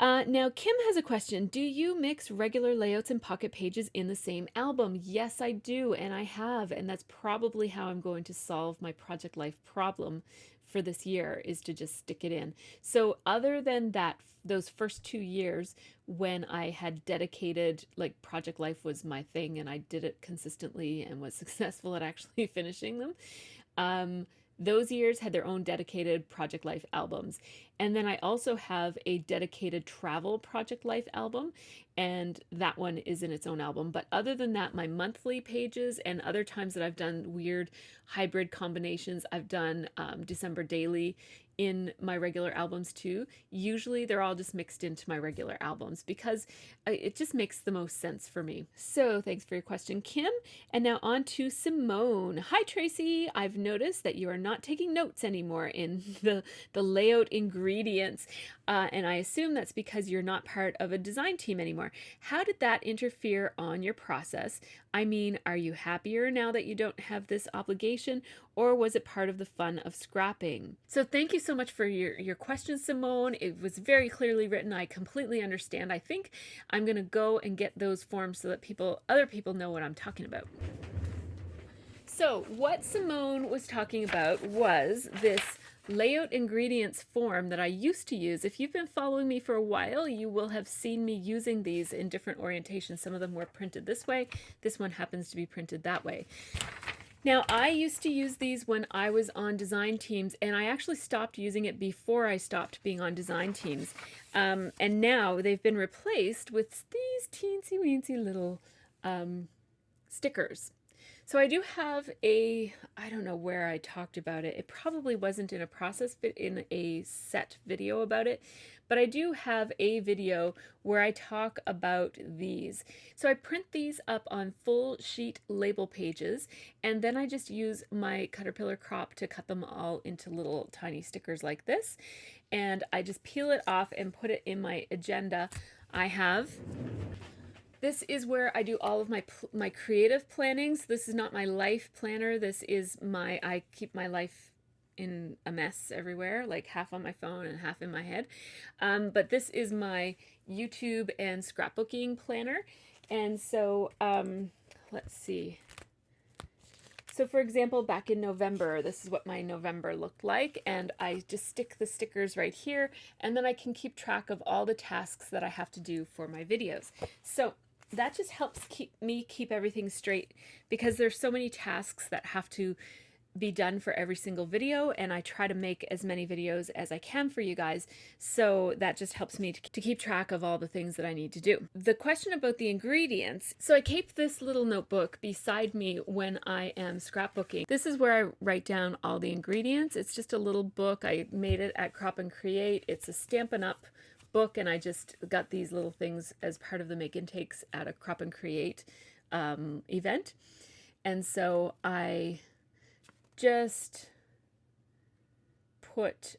Now, Kim has a question. Do you mix regular layouts and pocket pages in the same album? Yes, I do, and I have, and that's probably how I'm going to solve my project life problem for this year, is to just stick it in. So other than that, those first 2 years when I had dedicated, like project life was my thing and I did it consistently and was successful at actually finishing them, um, those years had their own dedicated Project Life albums. And then I also have a dedicated travel Project Life album, and that one is in its own album. But other than that, my monthly pages and other times that I've done weird hybrid combinations, I've done December daily in my regular albums too. Usually they're all just mixed into my regular albums because it just makes the most sense for me. So thanks for your question, Kim. And now on to Simone. Hi, Tracy. I've noticed that you are not taking notes anymore in the layout ingredients. And I assume that's because you're not part of a design team anymore. How did that interfere on your process? I mean, are you happier now that you don't have this obligation, or was it part of the fun of scrapping? So thank you so much for your question, Simone. It was very clearly written. I completely understand. I think I'm going to go and get those forms so that other people know what I'm talking about. So what Simone was talking about was this layout ingredients form that I used to use. If you've been following me for a while, you will have seen me using these in different orientations. Some of them were printed this way. This one happens to be printed that way. Now, I used to use these when I was on design teams, and I actually stopped using it before I stopped being on design teams. And now they've been replaced with these teensy weensy little stickers. So I do have I don't know where I talked about it. It probably wasn't in a process, but in a set video about it. But I do have a video where I talk about these. So I print these up on full sheet label pages, and then I just use my Caterpillar crop to cut them all into little tiny stickers like this. And I just peel it off and put it in my agenda. This is where I do all of my creative plannings. This is not my life planner. This is I keep my life in a mess everywhere, like half on my phone and half in my head. But this is my YouTube and scrapbooking planner. And so let's see. So for example, back in November, this is what my November looked like, and I just stick the stickers right here, and then I can keep track of all the tasks that I have to do for my videos. So that just helps keep everything straight, because there's so many tasks that have to be done for every single video, and I try to make as many videos as I can for you guys, so that just helps me to keep track of all the things that I need to do. The question about the ingredients, so I keep this little notebook beside me when I am scrapbooking. This is where I write down all the ingredients. It's just a little book. I made it at Crop and Create. It's a Stampin' Up! Book, and I just got these little things as part of the make and takes at a Crop and Create event. And so I just put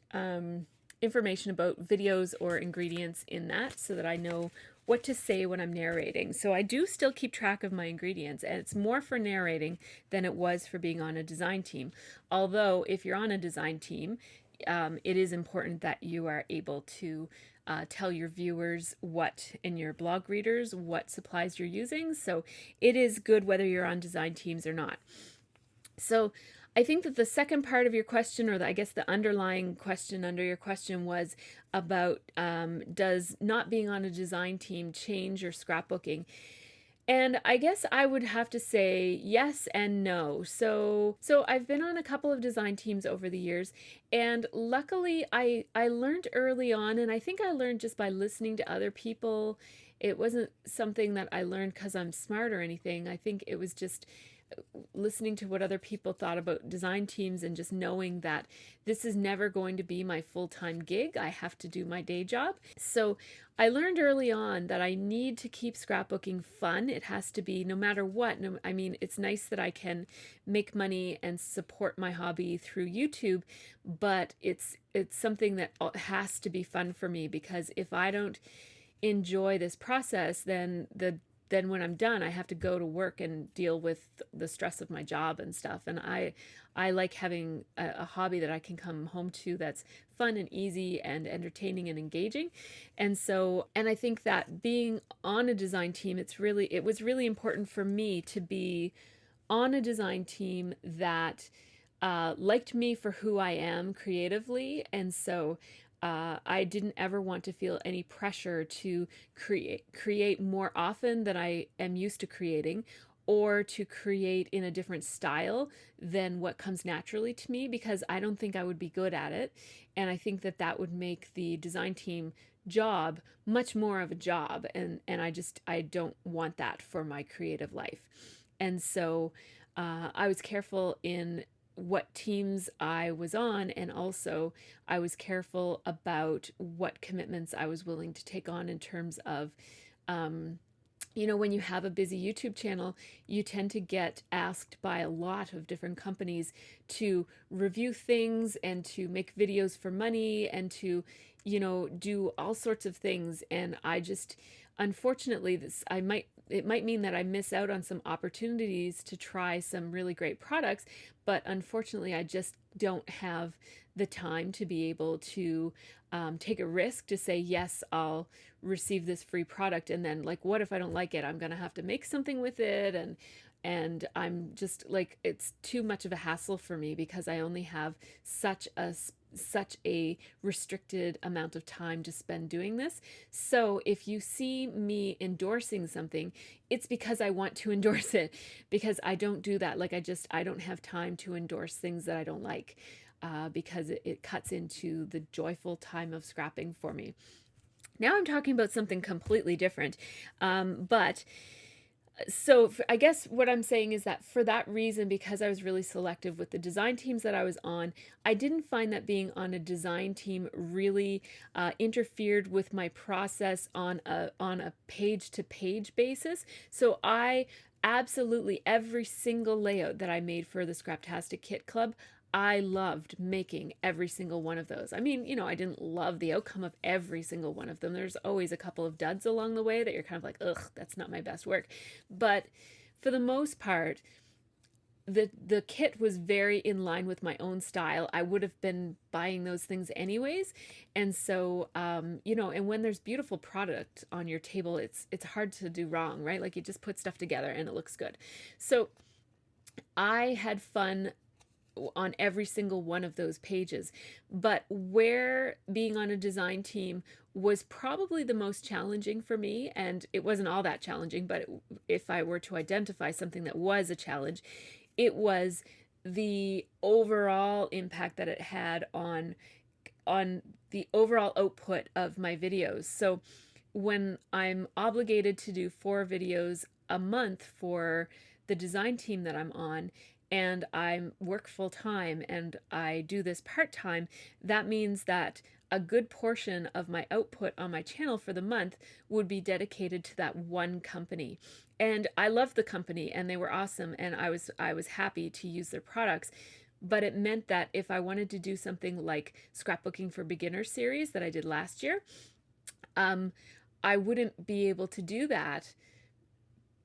information about videos or ingredients in that so that I know what to say when I'm narrating. So I do still keep track of my ingredients, and it's more for narrating than it was for being on a design team. Although if you're on a design team, it is important that you are able to tell your viewers and your blog readers what supplies you're using. So it is good whether you're on design teams or not. So I think that the second part of your question, or I guess the underlying question under your question, was about does not being on a design team change your scrapbooking? And I guess I would have to say yes and no. So I've been on a couple of design teams over the years, and luckily I learned early on, and I think I learned just by listening to other people. It wasn't something that I learned because I'm smart or anything. I think it was just listening to what other people thought about design teams, and just knowing that this is never going to be my full-time gig. I have to do my day job. So I learned early on that I need to keep scrapbooking fun. It has to be, no matter what. I mean, it's nice that I can make money and support my hobby through YouTube, but it's something that has to be fun for me, because if I don't enjoy this process, then the then when I'm done, I have to go to work and deal with the stress of my job and stuff. And I like having a hobby that I can come home to that's fun and easy and entertaining and engaging. And so, and I think that being on a design team, it was really important for me to be on a design team that liked me for who I am creatively. And so I didn't ever want to feel any pressure to create more often than I am used to creating, or to create in a different style than what comes naturally to me, because I don't think I would be good at it. And I think that that would make the design team job much more of a job, and I don't want that for my creative life. And so I was careful in what teams I was on, and also I was careful about what commitments I was willing to take on in terms of, when you have a busy YouTube channel, you tend to get asked by a lot of different companies to review things and to make videos for money and to, do all sorts of things. And I just, unfortunately, it might mean that I miss out on some opportunities to try some really great products, but unfortunately, I just don't have the time to be able to take a risk to say, yes, I'll receive this free product, and then, like, what if I don't like it? I'm gonna have to make something with it, and I'm just like, it's too much of a hassle for me because I only have such a restricted amount of time to spend doing this. So if you see me endorsing something, it's because I want to endorse it, because I don't do that. Like, I don't have time to endorse things that I don't like, because it cuts into the joyful time of scrapping for me. Now I'm talking about something completely different. But so I guess what I'm saying is that for that reason, because I was really selective with the design teams that I was on, I didn't find that being on a design team really interfered with my process on a page to page basis. So I absolutely, every single layout that I made for the Scraptastic Kit Club, I loved making every single one of those. I mean, I didn't love the outcome of every single one of them. There's always a couple of duds along the way that you're kind of like, ugh, that's not my best work. But for the most part, the kit was very in line with my own style. I would have been buying those things anyways. And so, and when there's beautiful product on your table, it's hard to do wrong, right? Like, you just put stuff together and it looks good. So I had fun on every single one of those pages. But where being on a design team was probably the most challenging for me, and it wasn't all that challenging, but if I were to identify something that was a challenge, it was the overall impact that it had on the overall output of my videos. So when I'm obligated to do 4 videos a month for the design team that I'm on, and I work full time and I do this part time, that means that a good portion of my output on my channel for the month would be dedicated to that one company. And I loved the company and they were awesome, and I was happy to use their products. But it meant that if I wanted to do something like Scrapbooking for Beginners series that I did last year, I wouldn't be able to do that.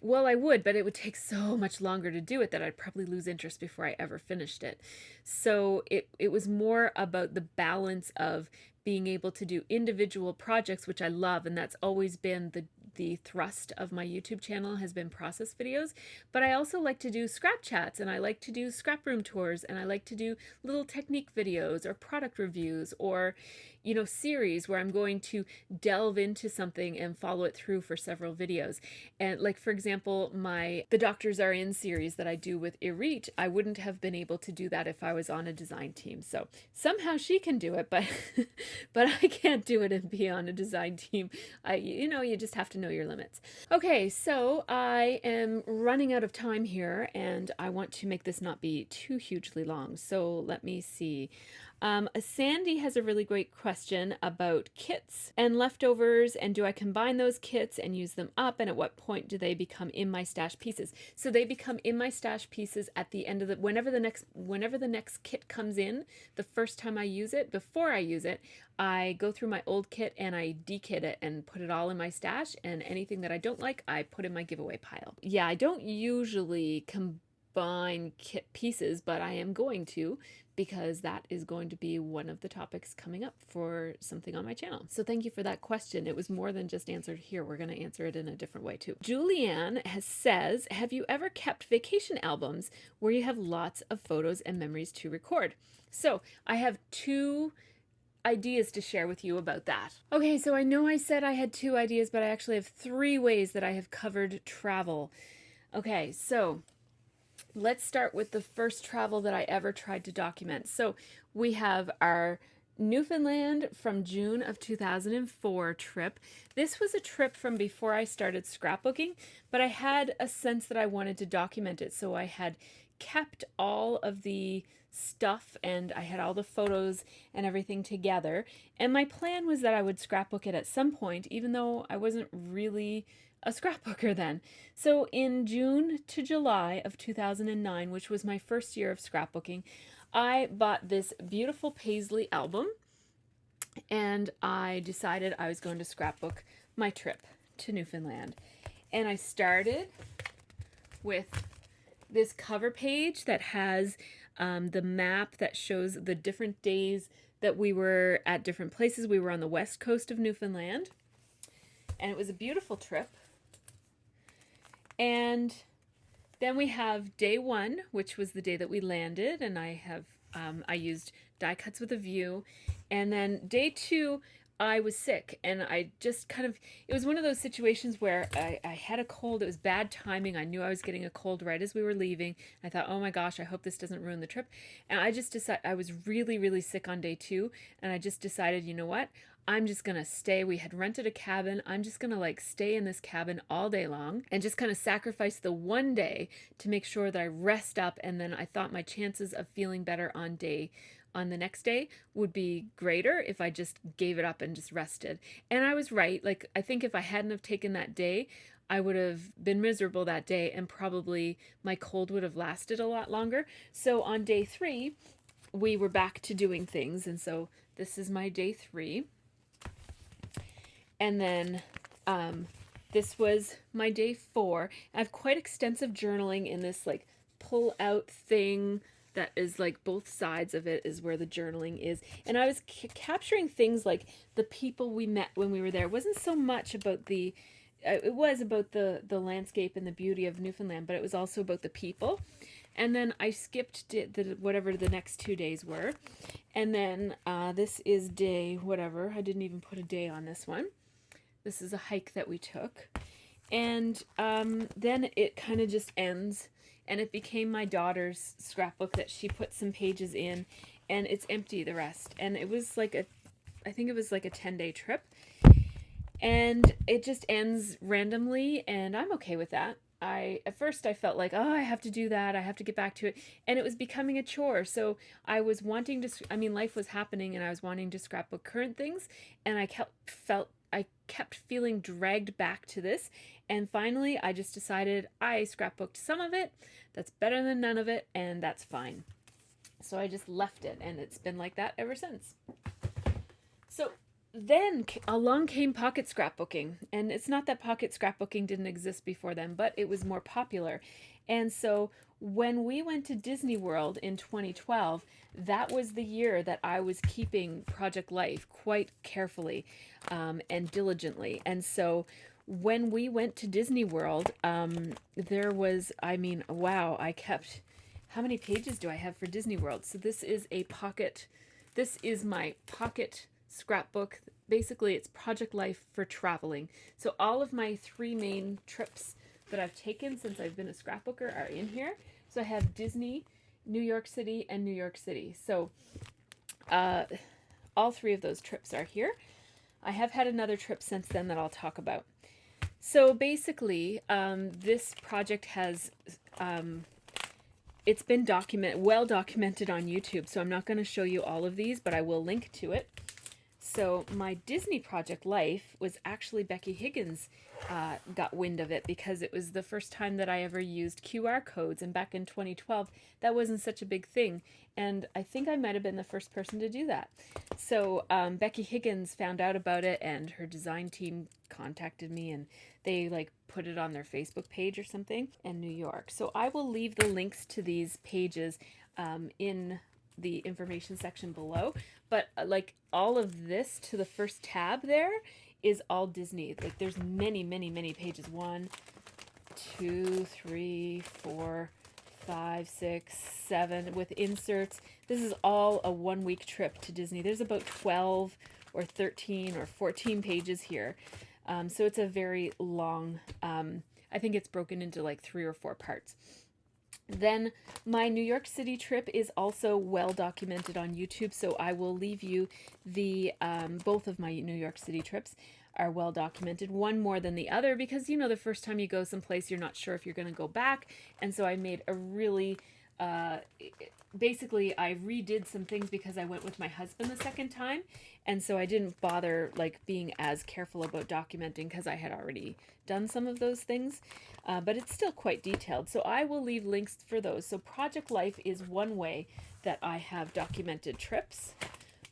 Well, I would, but it would take so much longer to do it that I'd probably lose interest before I ever finished it. So it was more about the balance of being able to do individual projects, which I love, and that's always been the thrust of my YouTube channel, has been process videos. But I also like to do scrap chats, and I like to do scrap room tours, and I like to do little technique videos or product reviews, or series where I'm going to delve into something and follow it through for several videos. And like, for example, the Doctors Are In series that I do with Irit, I wouldn't have been able to do that if I was on a design team. So somehow she can do it, but but I can't do it and be on a design team. You just have to know your limits. Okay, so I am running out of time here, and I want to make this not be too hugely long. So let me see. Sandy has a really great question about kits and leftovers, and do I combine those kits and use them up, and at what point do they become in my stash pieces? So they become in my stash pieces at the end of whenever the next kit comes in, the first time I use it, before I use it, I go through my old kit and I dekit it and put it all in my stash, and anything that I don't like, I put in my giveaway pile. Yeah, I don't usually combine kit pieces, but I am going to, because that is going to be one of the topics coming up for something on my channel. So thank you for that question. It was more than just answered here. We're going to answer it in a different way too. Julianne says, have you ever kept vacation albums where you have lots of photos and memories to record? So I have two ideas to share with you about that. Okay, so I know I said I had two ideas, but I actually have three ways that I have covered travel. Okay, so let's start with the first travel that I ever tried to document. So we have our Newfoundland from June of 2004 trip. This was a trip from before I started scrapbooking, but I had a sense that I wanted to document it. So I had kept all of the stuff and I had all the photos and everything together. And my plan was that I would scrapbook it at some point, even though I wasn't really a scrapbooker then. So in June to July of 2009, which was my first year of scrapbooking, I bought this beautiful Paisley album and I decided I was going to scrapbook my trip to Newfoundland. And I started with this cover page that has the map that shows the different days that we were at different places. We were on the west coast of Newfoundland, and it was a beautiful trip. And then we have day one, which was the day that we landed, and I used die cuts with a view. And then day two, I was sick, and I just it was one of those situations where I had a cold. It was bad timing. I knew I was getting a cold right as we were leaving. I thought, oh my gosh, I hope this doesn't ruin the trip. And I just decided, I was really, really sick on day two, and I just decided, you know what? I'm just gonna stay. We had rented a cabin. I'm just gonna stay in this cabin all day long and just kind of sacrifice the one day to make sure that I rest up. And then I thought my chances of feeling better on the next day would be greater if I just gave it up and just rested. And I was right. I think if I hadn't have taken that day, I would have been miserable that day and probably my cold would have lasted a lot longer. So on day three, we were back to doing things. And so this is my day three. And then this was my day four. I have quite extensive journaling in this pull out thing that is both sides of it is where the journaling is. And I was capturing things like the people we met when we were there. It wasn't so much about it was about the landscape and the beauty of Newfoundland, but it was also about the people. And then I skipped whatever the next 2 days were. And then this is day whatever. I didn't even put a day on this one. This is a hike that we took. And then it kind of just ends. And it became my daughter's scrapbook that she put some pages in. And it's empty, the rest. And it was I think it was a 10-day trip. And it just ends randomly. And I'm okay with that. At first I felt like, oh, I have to do that. I have to get back to it. And it was becoming a chore. So I was wanting to, life was happening and I was wanting to scrapbook current things. And I kept feeling dragged back to this. And finally, I just decided I scrapbooked some of it. That's better than none of it. And that's fine. So I just left it. And it's been like that ever since. So then along came pocket scrapbooking, and it's not that pocket scrapbooking didn't exist before then, but it was more popular. And so when we went to Disney World in 2012, that was the year that I was keeping Project Life quite carefully and diligently. And so when we went to Disney World, there was, wow, I kept, how many pages do I have for Disney World? So this is my pocket scrapbook. Basically, it's Project Life for traveling. So all of my three main trips that I've taken since I've been a scrapbooker are in here. So I have Disney, New York City, and New York City. So all three of those trips are here. I have had another trip since then that I'll talk about. So basically, this project has it's been well documented on YouTube. So I'm not going to show you all of these, but I will link to it. So my Disney project life was actually Becky Higgins got wind of it because it was the first time that I ever used QR codes, and back in 2012 that wasn't such a big thing, and I think I might have been the first person to do that. So Becky Higgins found out about it, and her design team contacted me, and they like put it on their Facebook page or something in New York. So I will leave the links to these pages in the information section below, but like all of this to the first tab there is all Disney. Like there's many pages. 1, 2, 3, 4, 5, 6, 7 with inserts. This is all a 1-week trip to Disney. There's about 12 or 13 or 14 pages here. So it's a very long, I think it's broken into like 3 or 4 parts. Then my New York City trip is also well documented on YouTube, so I will leave you the both of my New York City trips are well documented, one more than the other, because the first time you go someplace you're not sure if you're going to go back, and so I made a really basically I redid some things because I went with my husband the second time, and so I didn't bother like being as careful about documenting because I had already done some of those things, but it's still quite detailed, so I will leave links for those. So Project Life is one way that I have documented trips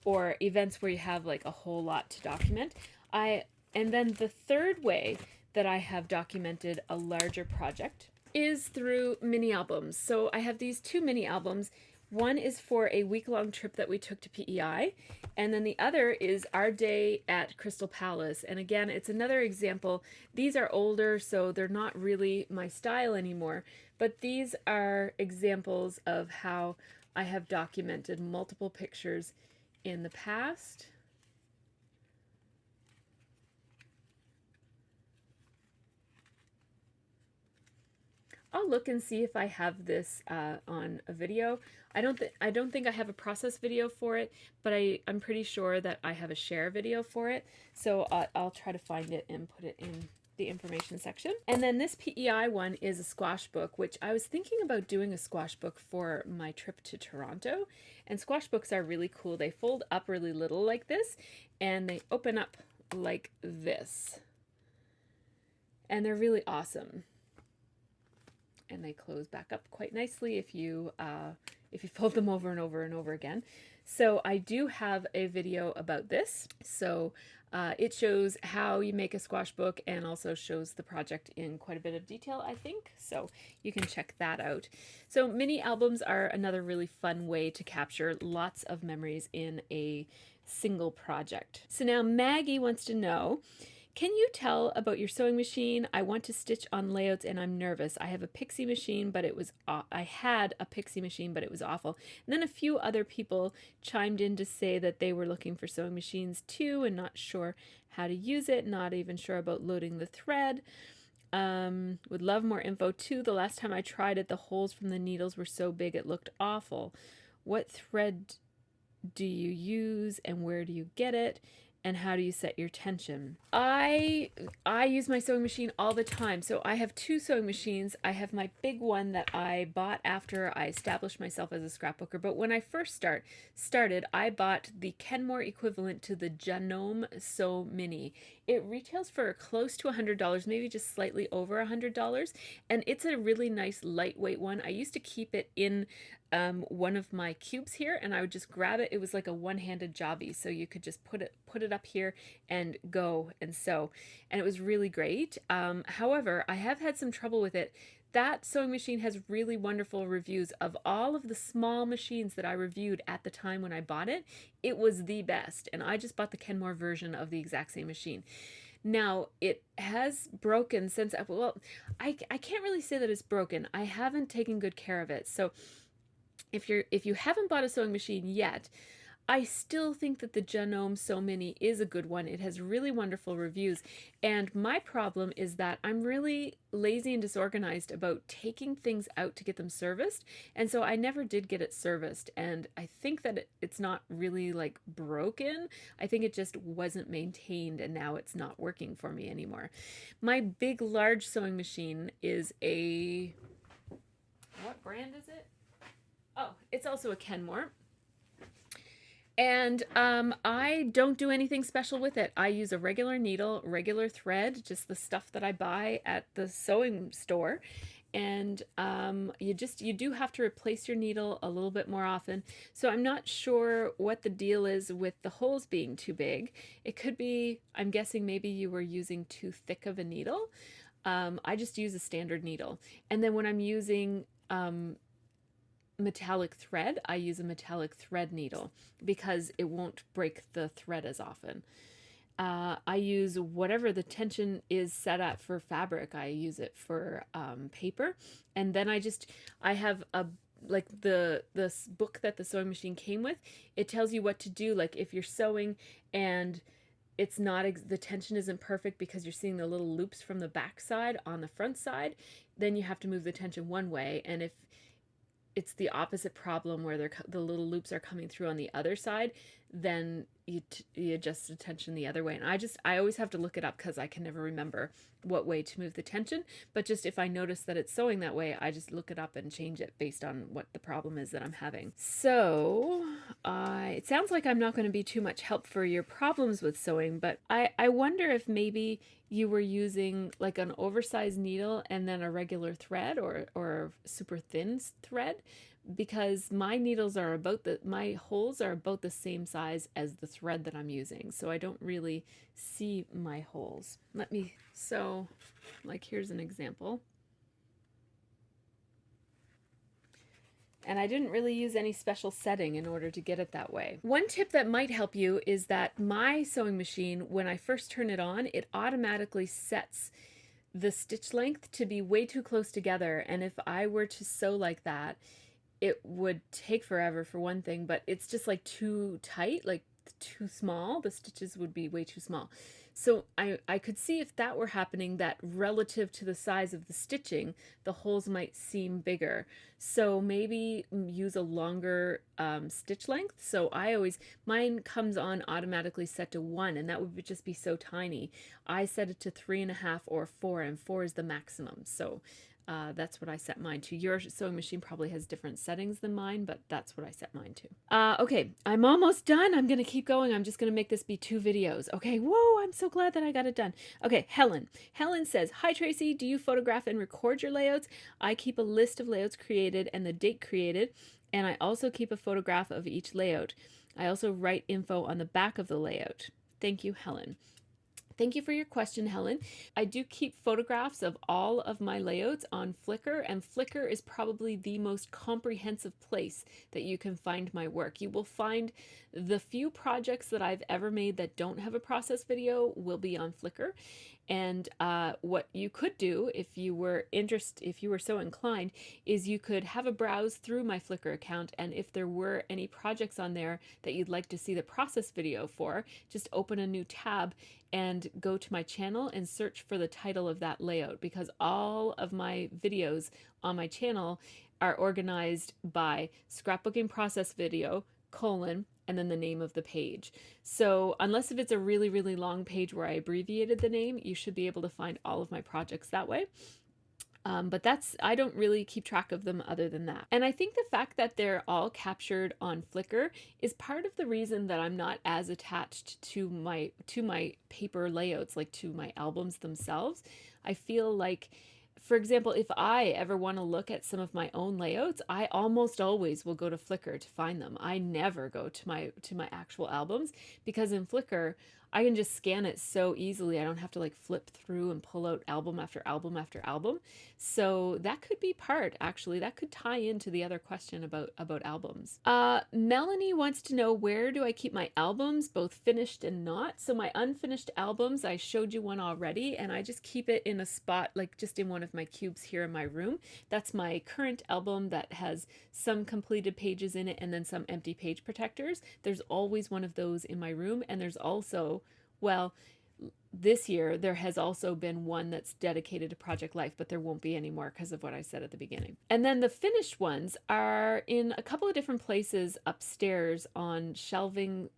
or events where you have like a whole lot to document. And then the third way that I have documented a larger project is through mini albums. So I have these 2 mini albums. One is for a week-long trip that we took to PEI, and then the other is our day at Crystal Palace. And again, it's another example. These are older, so they're not really my style anymore, but these are examples of how I have documented multiple pictures in the past. I'll look and see if I have this on a video. I don't think I have a process video for it, but I'm pretty sure that I have a share video for it. So I'll try to find it and put it in the information section. And then this PEI one is a squash book, which I was thinking about doing a squash book for my trip to Toronto. And squash books are really cool. They fold up really little like this, and they open up like this. And they're really awesome. And they close back up quite nicely if you fold them over and over and over again. So I do have a video about this. So it shows how you make a squash book and also shows the project in quite a bit of detail, I think. So you can check that out. So mini albums are another really fun way to capture lots of memories in a single project. So now Maggie wants to know, can you tell about your sewing machine? I want to stitch on layouts and I'm nervous. I have a Pixie machine, but I had a Pixie machine, but it was awful. And then a few other people chimed in to say that they were looking for sewing machines too and not sure how to use it, not even sure about loading the thread. Would love more info too. The last time I tried it, the holes from the needles were so big it looked awful. What thread do you use and where do you get it? And how do you set your tension? I use my sewing machine all the time. So I have 2 sewing machines. I have my big one that I bought after I established myself as a scrapbooker. But when I first started, I bought the Kenmore equivalent to the Janome Sew Mini. It retails for close to $100, maybe just slightly over $100. And it's a really nice lightweight one. I used to keep it in one of my cubes here, and I would just grab it. It was like a one-handed jobby, so you could just put it up here and go and sew, and it was really great. However, I have had some trouble with it. That sewing machine has really wonderful reviews. Of all of the small machines that I reviewed at the time when I bought it, it was the best, and I just bought the Kenmore version of the exact same machine. Now, it has broken since, well, I can't really say that it's broken. I haven't taken good care of it. So if you haven't bought a sewing machine yet, I still think that the Janome Sew Mini is a good one. It has really wonderful reviews, and my problem is that I'm really lazy and disorganized about taking things out to get them serviced, and so I never did get it serviced, and I think that it's not really like broken. I think it just wasn't maintained, and now it's not working for me anymore. My big large sewing machine is a, what brand is it? Oh, it's also a Kenmore. And I don't do anything special with it. I use a regular needle, regular thread, just the stuff that I buy at the sewing store. And you do have to replace your needle a little bit more often. So I'm not sure what the deal is with the holes being too big. It could be, I'm guessing maybe you were using too thick of a needle. I just use a standard needle. And then when I'm using metallic thread, I use a metallic thread needle because it won't break the thread as often. I use whatever the tension is set at for fabric. I use it for paper, and then I have a like the book that the sewing machine came with. It tells you what to do. Like if you're sewing and it's not the tension isn't perfect because you're seeing the little loops from the back side on the front side, then you have to move the tension one way. And if it's the opposite problem where the little loops are coming through on the other side, then you adjust the tension the other way. And I always have to look it up because I can never remember what way to move the tension. But just if I notice that it's sewing that way, I just look it up and change it based on what the problem is that I'm having. So it sounds like I'm not going to be too much help for your problems with sewing, but I wonder if maybe you were using like an oversized needle and then a regular thread or super thin thread, because my my holes are about the same size as the thread that I'm using, so I don't really see my holes. So like here's an example. And I didn't really use any special setting in order to get it that way. One tip that might help you is that my sewing machine, when I first turn it on, it automatically sets the stitch length to be way too close together. And if I were to sew like that, it would take forever for one thing, but it's just like too tight, like too small. The stitches would be way too small. So I could see if that were happening, that relative to the size of the stitching, the holes might seem bigger. So maybe use a longer stitch length. So mine comes on automatically set to 1, and that would just be so tiny. I set it to 3.5 or 4, and 4 is the maximum. So that's what I set mine to. Your sewing machine probably has different settings than mine, but that's what I set mine to. Okay, I'm almost done. I'm going to keep going. I'm just going to make this be 2 videos. Okay, whoa, I'm so glad that I got it done. Okay, Helen. Helen says, "Hi Tracy, do you photograph and record your layouts? I keep a list of layouts created and the date created, and I also keep a photograph of each layout. I also write info on the back of the layout. Thank you, Helen." Thank you for your question, Helen. I do keep photographs of all of my layouts on Flickr, and Flickr is probably the most comprehensive place that you can find my work. You will find the few projects that I've ever made that don't have a process video will be on Flickr. And what you could do if you were so inclined, is you could have a browse through my Flickr account, and if there were any projects on there that you'd like to see the process video for, just open a new tab and go to my channel and search for the title of that layout, because all of my videos on my channel are organized by scrapbooking process video, and then the name of the page. So unless if it's a really, really long page where I abbreviated the name, you should be able to find all of my projects that way. But I don't really keep track of them other than that. And I think the fact that they're all captured on Flickr is part of the reason that I'm not as attached to my paper layouts, like to my albums themselves. I feel like, for example, if I ever want to look at some of my own layouts, I almost always will go to Flickr to find them. I never go to my actual albums, because in Flickr I can just scan it so easily. I don't have to like flip through and pull out album after album after album. So that could be actually, that could tie into the other question about albums. Melanie wants to know, where do I keep my albums, both finished and not? So my unfinished albums, I showed you one already, and I just keep it in a spot, like just in one of my cubes here in my room. That's my current album that has some completed pages in it and then some empty page protectors. There's always one of those in my room, and there's also, well, this year there has also been one that's dedicated to Project Life, but there won't be anymore because of what I said at the beginning. And then the finished ones are in a couple of different places upstairs on shelving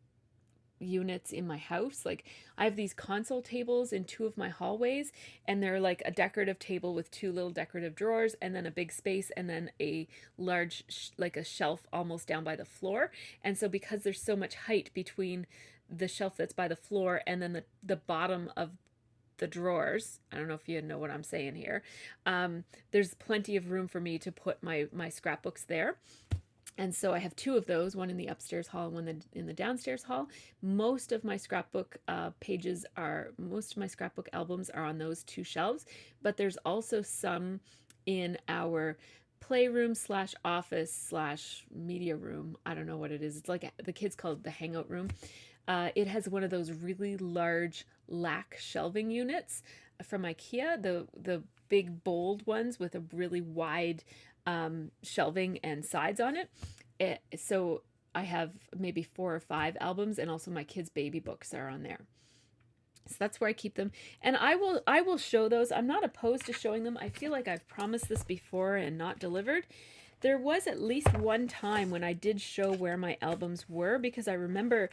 units in my house. Like I have these console tables in two of my hallways, and they're like a decorative table with two little decorative drawers, and then a big space, and then a large like a shelf almost down by the floor. And so because there's so much height between the shelf that's by the floor and then the bottom of the drawers, I don't know if you know what I'm saying here, there's plenty of room for me to put my scrapbooks there. And so I have two of those, one in the upstairs hall and one in the downstairs hall. Most of my scrapbook most of my scrapbook albums are on those two shelves, but there's also some in our playroom slash office slash media room. I don't know what it is. It's like the kids call it the hangout room. It has one of those really large lac shelving units from IKEA, the big bold ones with a really wide shelving and sides on it. So I have maybe 4 or 5 albums, and also my kids' baby books are on there. So that's where I keep them. And I will show those. I'm not opposed to showing them. I feel like I've promised this before and not delivered. There was at least one time when I did show where my albums were, because I remember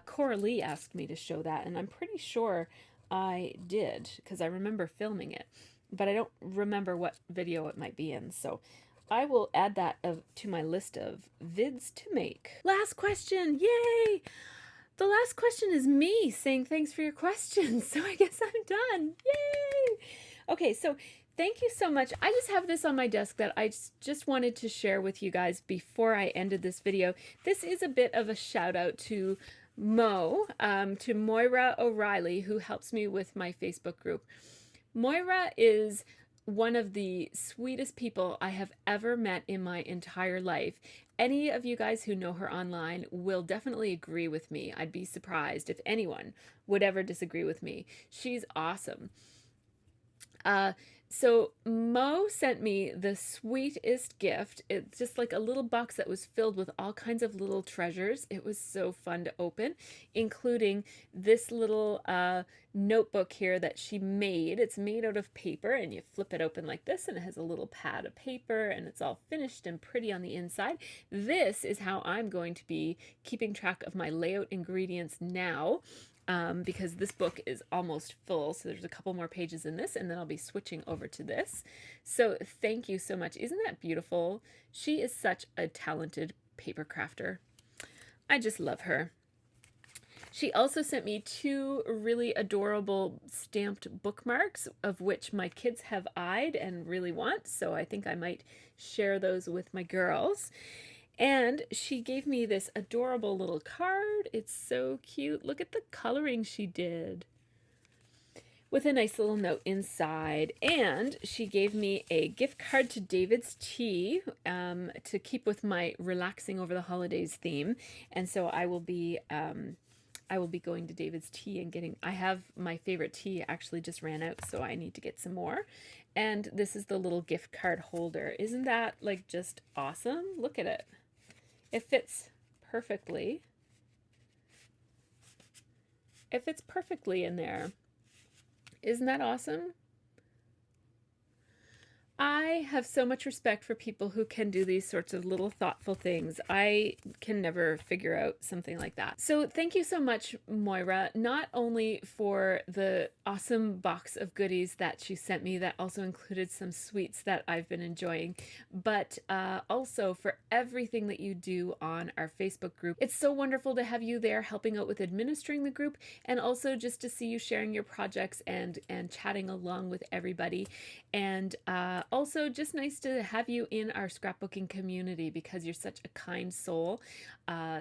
Coralie asked me to show that, and I'm pretty sure I did because I remember filming it, but I don't remember what video it might be in. So I will add that to my list of vids to make. Last question, yay! The last question is me saying thanks for your questions. So I guess I'm done. Yay! Okay, so thank you so much. I just have this on my desk that I just wanted to share with you guys before I ended this video. This is a bit of a shout out to to Moira O'Reilly, who helps me with my Facebook group. Moira is one of the sweetest people I have ever met in my entire life. Any of you guys who know her online will definitely agree with me. I'd be surprised if anyone would ever disagree with me. She's awesome. So Mo sent me the sweetest gift. It's just like a little box that was filled with all kinds of little treasures. It was so fun to open, including this little notebook here that she made. It's made out of paper, and you flip it open like this, and it has a little pad of paper, and it's all finished and pretty on the inside. This is how I'm going to be keeping track of my layout ingredients now. Because this book is almost full, so there's a couple more pages in this, and then I'll be switching over to this. So thank you so much. Isn't that beautiful? She is such a talented paper crafter. I just love her. She also sent me 2 really adorable stamped bookmarks, of which my kids have eyed and really want, so I think I might share those with my girls. And she gave me this adorable little card. It's so cute. Look at the coloring she did, with a nice little note inside. And she gave me a gift card to David's Tea to keep with my relaxing over the holidays theme. And so I will be going to David's Tea and getting, I have my favorite tea actually just ran out, so I need to get some more. And this is the little gift card holder. Isn't that like just awesome? Look at it. It fits perfectly. It fits perfectly in there. Isn't that awesome? I have so much respect for people who can do these sorts of little thoughtful things. I can never figure out something like that. So thank you so much, Moira, not only for the awesome box of goodies that she sent me that also included some sweets that I've been enjoying, but also for everything that you do on our Facebook group. It's so wonderful to have you there helping out with administering the group, and also just to see you sharing your projects and chatting along with everybody. And also just nice to have you in our scrapbooking community because you're such a kind soul.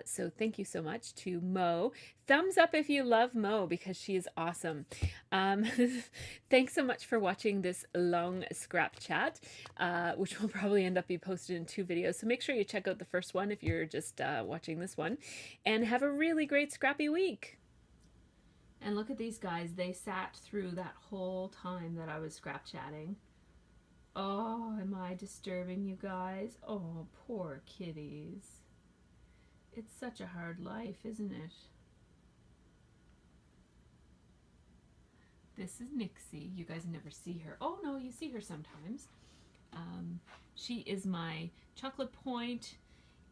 So thank you so much to Mo. Thumbs up if you love Mo because she is awesome. Thanks so much for watching this long scrap chat, which will probably end up being posted in 2 videos. So make sure you check out the first one if you're just watching this one. And have a really great scrappy week. And look at these guys. They sat through that whole time that I was scrap chatting. Oh, am I disturbing you guys? Oh, poor kitties. It's such a hard life, isn't it? This is Nixie. You guys never see her. Oh, no, you see her sometimes. She is my chocolate point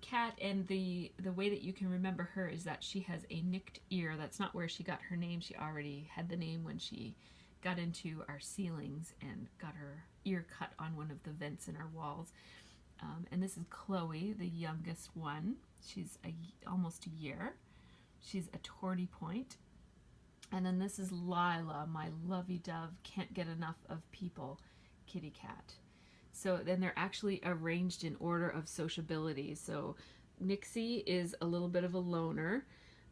cat, and the way that you can remember her is that she has a nicked ear. That's not where she got her name. She already had the name when she got into our ceilings and got her ear cut on one of the vents in our walls. And this is Chloe, the youngest one. She's almost a year. She's a torty point. And then this is Lila, my lovey-dove, can't get enough of people kitty cat. So then they're actually arranged in order of sociability. So Nixie is a little bit of a loner,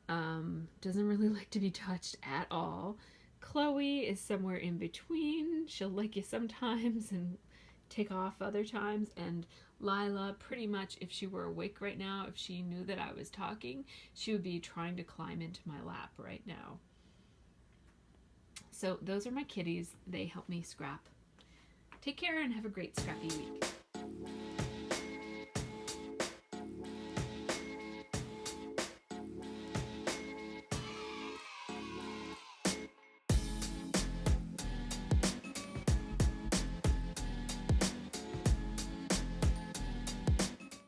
doesn't really like to be touched at all. Chloe is somewhere in between. She'll like you sometimes and take off other times. And Lila, pretty much, if she were awake right now, if she knew that I was talking, she would be trying to climb into my lap right now. So those are my kitties. They help me scrap. Take care and have a great scrappy week.